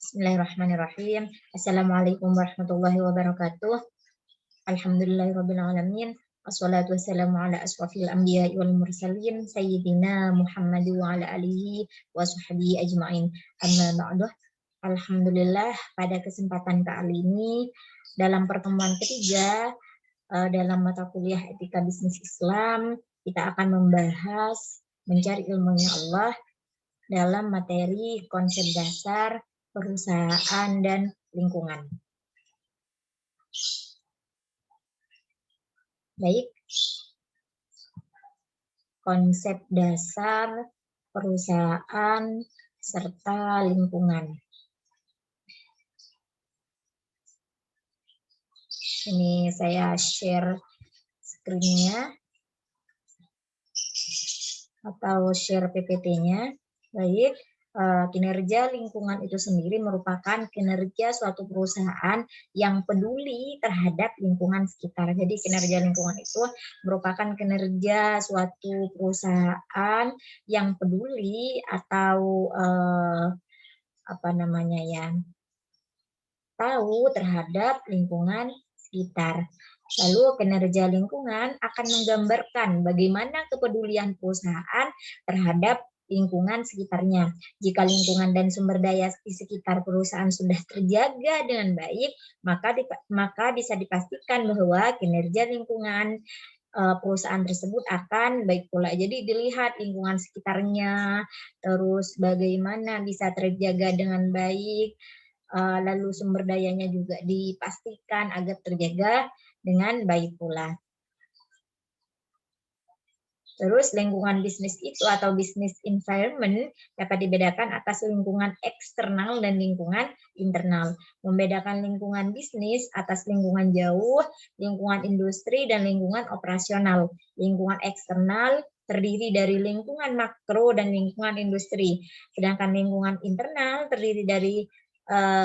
Bismillahirrahmanirrahim. Assalamualaikum warahmatullahi wabarakatuh. Alhamdulillahirabbil alamin. Wassalatu wassalamu ala asrofil anbiya'i wal mursalin sayyidina Muhammad wa ala alihi wa sahbihi ajmain. Amma ba'du. Alhamdulillah, pada kesempatan kali ini dalam pertemuan ketiga dalam mata kuliah Etika Bisnis Islam, kita akan membahas mencari ilmunya Allah dalam materi konsep dasar perusahaan dan lingkungan. Baik, konsep dasar perusahaan serta lingkungan. Ini saya share screen-nya atau share PPT-nya. Baik, kinerja lingkungan itu sendiri merupakan kinerja suatu perusahaan yang peduli terhadap lingkungan sekitar. Jadi kinerja lingkungan itu merupakan kinerja suatu perusahaan yang peduli atau tahu terhadap lingkungan sekitar. Lalu kinerja lingkungan akan menggambarkan bagaimana kepedulian perusahaan terhadap lingkungan sekitarnya. Jika lingkungan dan sumber daya di sekitar perusahaan sudah terjaga dengan baik, maka bisa dipastikan bahwa kinerja lingkungan perusahaan tersebut akan baik pula. Jadi dilihat lingkungan sekitarnya, terus bagaimana bisa terjaga dengan baik, lalu sumber dayanya juga dipastikan agar terjaga dengan baik pula. Terus lingkungan bisnis itu atau business environment dapat dibedakan atas lingkungan eksternal dan lingkungan internal. Membedakan lingkungan bisnis atas lingkungan jauh, lingkungan industri, dan lingkungan operasional. Lingkungan eksternal terdiri dari lingkungan makro dan lingkungan industri. Sedangkan lingkungan internal terdiri dari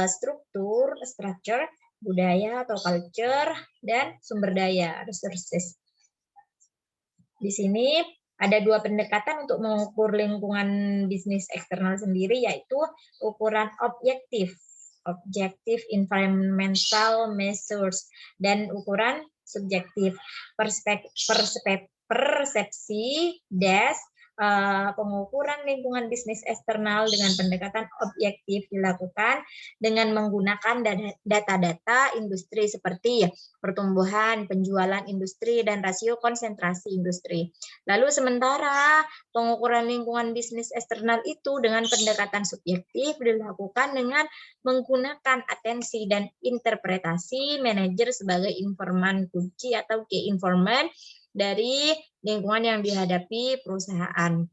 structure, budaya atau culture, dan sumber daya, resources. Di sini ada dua pendekatan untuk mengukur lingkungan bisnis eksternal sendiri, yaitu ukuran objektif environmental measures, dan ukuran subjektif persepsi pengukuran lingkungan bisnis eksternal dengan pendekatan objektif dilakukan dengan menggunakan data-data industri seperti pertumbuhan, penjualan industri, dan rasio konsentrasi industri. Lalu sementara pengukuran lingkungan bisnis eksternal itu dengan pendekatan subjektif dilakukan dengan menggunakan atensi dan interpretasi manajer sebagai informan kunci atau key informant dari lingkungan yang dihadapi perusahaan.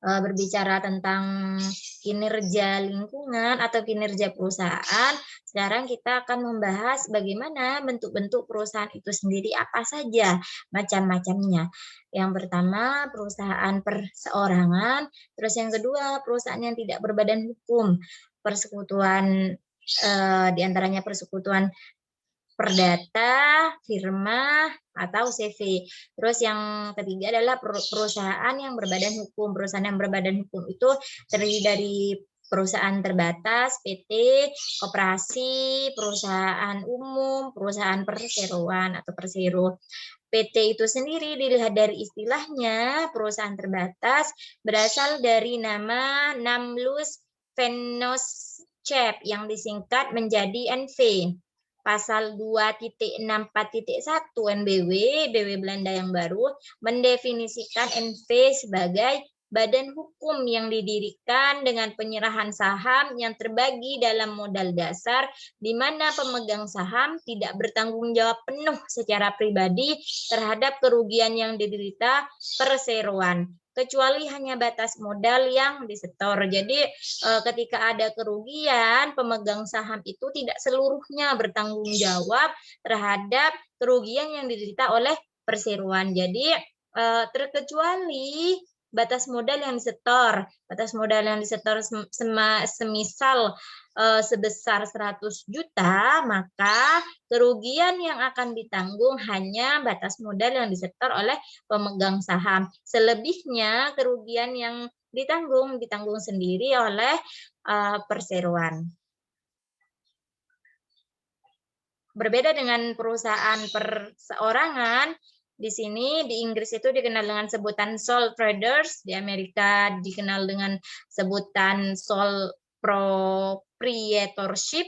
Berbicara tentang kinerja lingkungan atau kinerja perusahaan, sekarang kita akan membahas bagaimana bentuk-bentuk perusahaan itu sendiri, apa saja macam-macamnya. Yang pertama, perusahaan perseorangan, terus yang kedua, perusahaan yang tidak berbadan hukum, persekutuan, diantaranya persekutuan perdata, firma, atau CV. Terus yang ketiga adalah perusahaan yang berbadan hukum. Perusahaan yang berbadan hukum itu terdiri dari perusahaan terbatas, PT, koperasi, perusahaan umum, perusahaan perseroan atau persero. PT itu sendiri dilihat dari istilahnya, perusahaan terbatas berasal dari nama Namlus Vennootschap yang disingkat menjadi NV. Pasal 2.64.1 NBW, BW Belanda yang baru, mendefinisikan NV sebagai badan hukum yang didirikan dengan penyerahan saham yang terbagi dalam modal dasar, di mana pemegang saham tidak bertanggung jawab penuh secara pribadi terhadap kerugian yang diderita perseroan, kecuali hanya batas modal yang disetor. Jadi ketika ada kerugian, pemegang saham itu tidak seluruhnya bertanggung jawab terhadap kerugian yang diderita oleh perseroan. Jadi terkecuali batas modal yang disetor. Batas modal yang disetor semisal sebesar 100 juta, maka kerugian yang akan ditanggung hanya batas modal yang disetor oleh pemegang saham. Selebihnya kerugian yang ditanggung sendiri oleh perseroan. Berbeda dengan perusahaan perseorangan, di sini di Inggris itu dikenal dengan sebutan sole traders, di Amerika dikenal dengan sebutan sole proprietorship.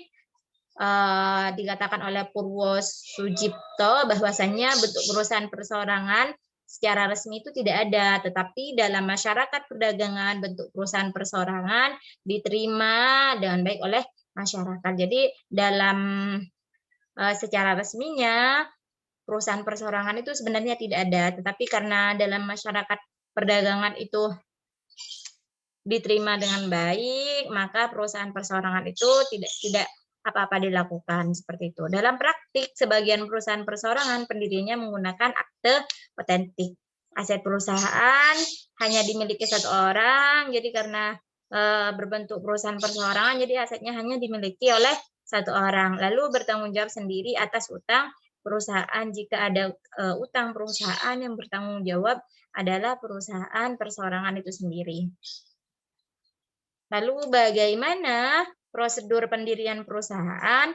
Dikatakan oleh Purwo Sujipto bahwasanya bentuk perusahaan perseorangan secara resmi itu tidak ada, tetapi dalam masyarakat perdagangan bentuk perusahaan perseorangan diterima dengan baik oleh masyarakat. Jadi dalam secara resminya perusahaan perseorangan itu sebenarnya tidak ada, tetapi karena dalam masyarakat perdagangan itu diterima dengan baik, maka perusahaan perseorangan itu tidak apa-apa dilakukan seperti itu. Dalam praktik, sebagian perusahaan perseorangan pendirinya menggunakan akte otentik. Aset perusahaan hanya dimiliki satu orang, jadi karena berbentuk perusahaan perseorangan, jadi asetnya hanya dimiliki oleh satu orang. Lalu bertanggung jawab sendiri atas utang perusahaan. Jika ada utang perusahaan, yang bertanggung jawab adalah perusahaan perseorangan itu sendiri. Lalu bagaimana prosedur pendirian perusahaan?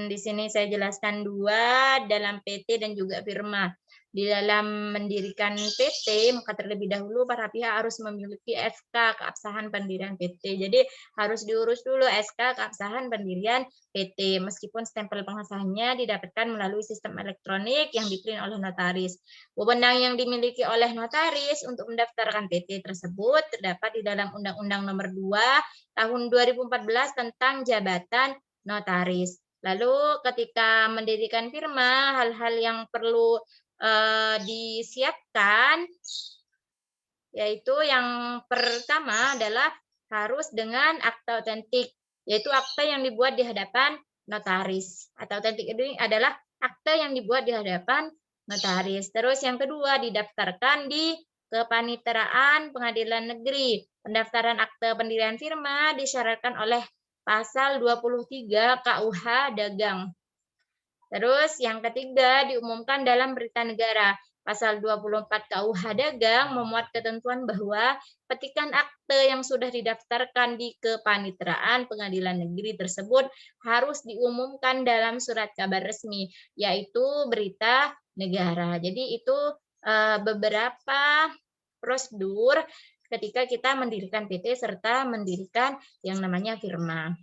Di sini saya jelaskan dua, dalam PT dan juga firma. Di dalam mendirikan PT, maka terlebih dahulu para pihak harus memiliki SK keabsahan pendirian PT. Jadi harus diurus dulu SK keabsahan pendirian PT, meskipun stempel pengesahannya didapatkan melalui sistem elektronik yang diprint oleh notaris. Wewenang yang dimiliki oleh notaris untuk mendaftarkan PT tersebut terdapat di dalam Undang-Undang Nomor 2 Tahun 2014 tentang Jabatan Notaris. Lalu ketika mendirikan firma, hal-hal yang perlu disiapkan, yaitu yang pertama adalah harus dengan akta otentik, yaitu akta yang dibuat di hadapan notaris. Akta otentik ini adalah akta yang dibuat di hadapan notaris. Terus yang kedua, didaftarkan di Kepaniteraan Pengadilan Negeri. Pendaftaran akte pendirian firma disyaratkan oleh pasal 23 KUH Dagang. Terus yang ketiga, diumumkan dalam berita negara. Pasal 24 KUH Dagang memuat ketentuan bahwa petikan akte yang sudah didaftarkan di Kepaniteraan Pengadilan Negeri tersebut harus diumumkan dalam surat kabar resmi, yaitu berita negara. Jadi itu beberapa prosedur ketika kita mendirikan PT serta mendirikan yang namanya firma.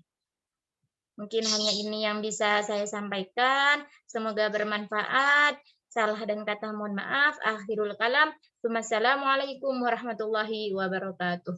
Mungkin hanya ini yang bisa saya sampaikan. Semoga bermanfaat. Salah dan kata mohon maaf. Akhirul kalam. Wassalamualaikum warahmatullahi wabarakatuh.